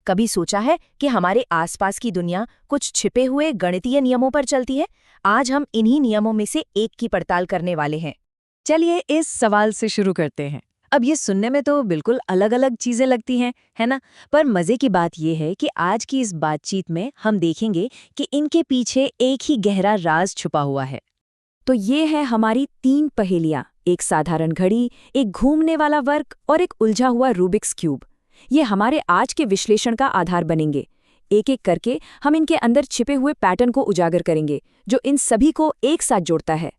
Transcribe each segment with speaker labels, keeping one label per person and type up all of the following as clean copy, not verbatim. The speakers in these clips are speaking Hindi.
Speaker 1: कभी सोचा है कि हमारे आसपास की दुनिया कुछ छिपे हुए गणितीय नियमों पर चलती है? आज हम इन्हीं नियमों में से एक की पड़ताल करने वाले हैं।
Speaker 2: चलिए इस सवाल से शुरू करते हैं। अब ये सुनने में तो बिल्कुल अलग अलग चीजें लगती हैं, है ना? पर मजे की बात ये है कि आज की इस बातचीत में हम देखेंगे कि इनके पीछे एक ही गहरा राज छुपा हुआ है। तो ये है हमारी 3 पहेलियां, एक साधारण घड़ी, एक घूमने वाला वर्क और एक उलझा हुआ रूबिक्स क्यूब। ये हमारे आज के विश्लेषण का आधार बनेंगे। एक एक करके हम इनके अंदर छिपे हुए पैटर्न को उजागर करेंगे, जो इन सभी को एक साथ जोड़ता है।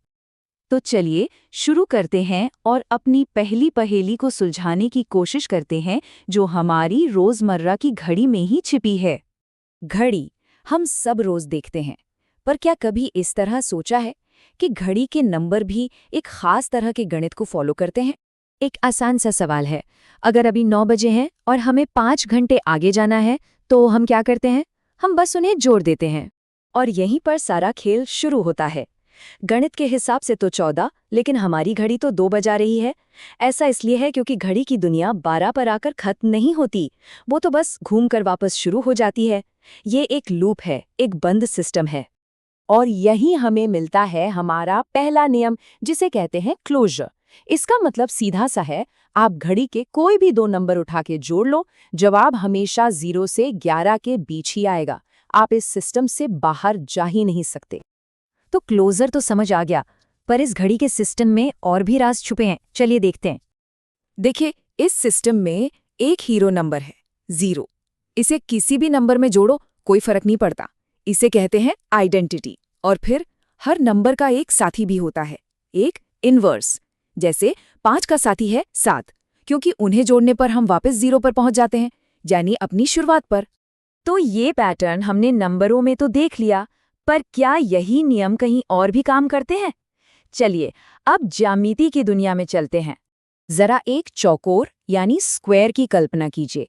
Speaker 2: तो चलिए शुरू करते हैं और अपनी पहली पहेली को सुलझाने की कोशिश करते हैं, जो हमारी रोजमर्रा की घड़ी में ही छिपी है। घड़ी हम सब रोज देखते हैं, पर क्या कभी इस तरह सोचा है कि घड़ी के नंबर भी एक खास तरह के गणित को फॉलो करते हैं? एक आसान सा सवाल है, अगर अभी 9 बजे हैं और हमें 5 घंटे आगे जाना है, तो हम क्या करते हैं? हम बस उन्हें जोड़ देते हैं और यहीं पर सारा खेल शुरू होता है। गणित के हिसाब से तो 14, लेकिन हमारी घड़ी तो 2 बजा रही है। ऐसा इसलिए है क्योंकि घड़ी की दुनिया 12 पर आकर खत्म नहीं होती, वो तो बस घूमकर वापस शुरू हो जाती है। ये एक लूप है, एक बंद सिस्टम है। और यही हमें मिलता है हमारा पहला नियम, जिसे कहते हैं क्लोजर। इसका मतलब सीधा सा है, आप घड़ी के कोई भी 2 नंबर उठा के जोड़ लो, जवाब हमेशा 0 से 11 के बीच ही आएगा। आप इस सिस्टम से बाहर जा ही नहीं सकते। तो क्लोजर तो समझ आ गया, पर इस घड़ी के सिस्टम में और भी राज छुपे हैं। चलिए देखते हैं। देखिए, इस सिस्टम में एक हीरो नंबर है, 0। इसे किसी भी नंबर में जोड़ो, कोई फर्क नहीं पड़ता। इसे कहते हैं आइडेंटिटी। और फिर हर नंबर का एक साथी भी होता है, एक इनवर्स। जैसे 5 का साथी है 7, क्योंकि उन्हें जोड़ने पर हम वापस 0 पर पहुंच जाते हैं, यानी अपनी शुरुआत पर। तो ये पैटर्न हमने नंबरों में तो देख लिया, पर क्या यही नियम कहीं और भी काम करते हैं? चलिए अब ज्यामिति की दुनिया में चलते हैं। जरा एक चौकोर यानी स्क्वायर की कल्पना कीजिए।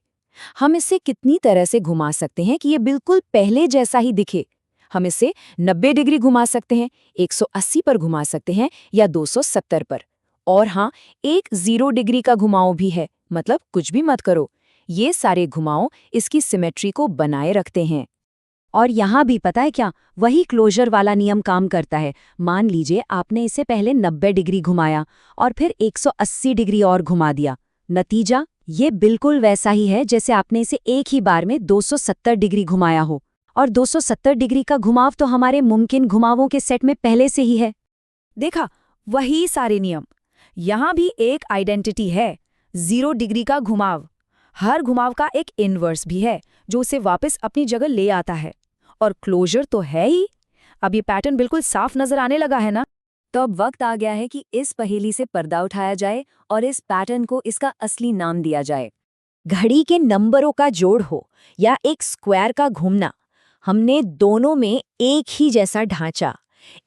Speaker 2: हम इसे कितनी तरह से घुमा सकते हैं कि ये बिल्कुल पहले जैसा ही दिखे। हम इसे 90 डिग्री घुमा सकते हैं, 180 पर घुमा सकते हैं या 270 पर। और हाँ, एक 0 डिग्री का घुमाव भी है, मतलब कुछ भी मत करो। ये सारे घुमाव इसकी सिमेट्री को बनाए रखते हैं। और यहाँ भी पता है क्या, वही क्लोजर वाला नियम काम करता है। मान लीजिए आपने इसे पहले 90 डिग्री घुमाया और फिर 180 डिग्री और घुमा दिया। नतीजा ये बिल्कुल वैसा ही है जैसे आपने इसे एक ही बार में 270 डिग्री घुमाया हो। और 270 डिग्री का घुमाव तो हमारे मुमकिन घुमावों के सेट में पहले से ही है। देखा, वही सारे नियम। यहाँ भी एक आइडेंटिटी है, 0 डिग्री का घुमाव। हर घुमाव का एक इनवर्स भी है, जो उसे वापस अपनी जगह ले आता है। और क्लोजर तो है ही। अब ये पैटर्न बिल्कुल साफ नजर आने लगा है ना? तो अब वक्त आ गया है कि इस पहेली से पर्दा उठाया जाए और इस पैटर्न को इसका असली नाम दिया जाए। घड़ी के नंबरों का जोड़ हो या एक स्क्वायर का घूमना, हमने दोनों में एक ही जैसा ढांचा,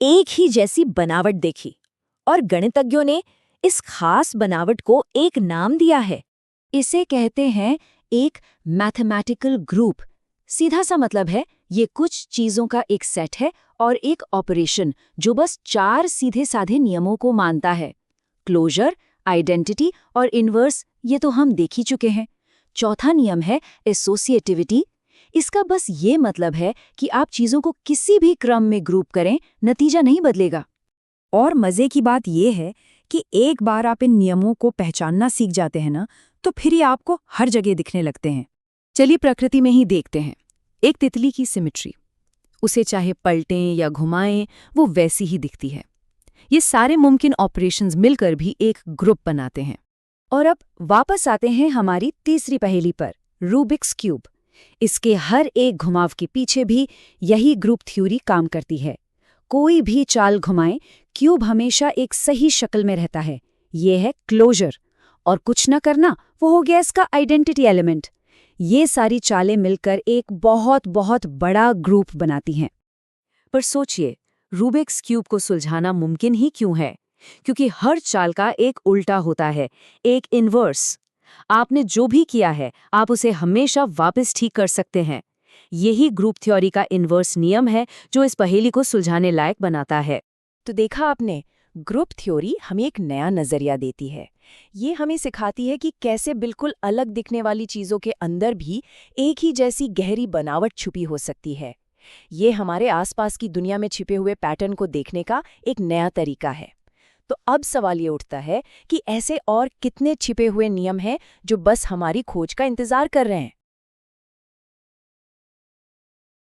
Speaker 2: एक ही जैसी बनावट देखी। और गणितज्ञों ने इस खास बनावट को एक नाम दिया है। इसे कहते हैं एक मैथमेटिकल ग्रुप। सीधा सा मतलब है, ये कुछ चीजों का एक सेट है और एक ऑपरेशन जो बस 4 सीधे साधे नियमों को मानता है। क्लोजर, आइडेंटिटी और इनवर्स, ये तो हम देख ही चुके हैं। चौथा नियम है एसोसिएटिविटी। इसका बस ये मतलब है कि आप चीजों को किसी भी क्रम में ग्रुप करें, नतीजा नहीं बदलेगा। और मजे की बात यह है कि एक बार आप इन नियमों को पहचानना सीख जाते हैं ना, तो फिर ये आपको हर जगह दिखने लगते हैं। चलिए प्रकृति में ही देखते हैं। एक तितली की सिमेट्री, उसे चाहे पलटें या घुमाएं, वो वैसी ही दिखती है। ये सारे मुमकिन ऑपरेशंस मिलकर भी एक ग्रुप बनाते हैं। और अब वापस आते हैं हमारी तीसरी पहेली पर, रूबिक्स क्यूब। इसके हर एक घुमाव के पीछे भी यही ग्रुप थ्योरी काम करती है। कोई भी चाल घुमाएं, क्यूब हमेशा एक सही शक्ल में रहता है। ये है क्लोजर। और कुछ न करना, वो हो गया इसका आइडेंटिटी एलिमेंट। ये सारी चालें मिलकर एक बहुत बहुत बड़ा ग्रुप बनाती हैं। पर सोचिए, रूबिक्स क्यूब को सुलझाना मुमकिन ही क्यों है? क्योंकि हर चाल का एक उल्टा होता है, एक इनवर्स। आपने जो भी किया है, आप उसे हमेशा वापस ठीक कर सकते हैं। यही ग्रुप थ्योरी का इनवर्स नियम है जो इस पहेली को सुलझाने लायक बनाता है। तो देखा आपने, ग्रुप थ्योरी हमें एक नया नजरिया देती है।
Speaker 1: ये हमें सिखाती है कि कैसे बिल्कुल अलग दिखने वाली चीज़ों के अंदर भी एक ही जैसी गहरी बनावट छुपी हो सकती है। ये हमारे आसपास की दुनिया में छिपे हुए पैटर्न को देखने का एक नया तरीका है। तो अब सवाल ये उठता है कि ऐसे और कितने छिपे हुए नियम हैं जो बस हमारी खोज का इंतजार कर रहे हैं।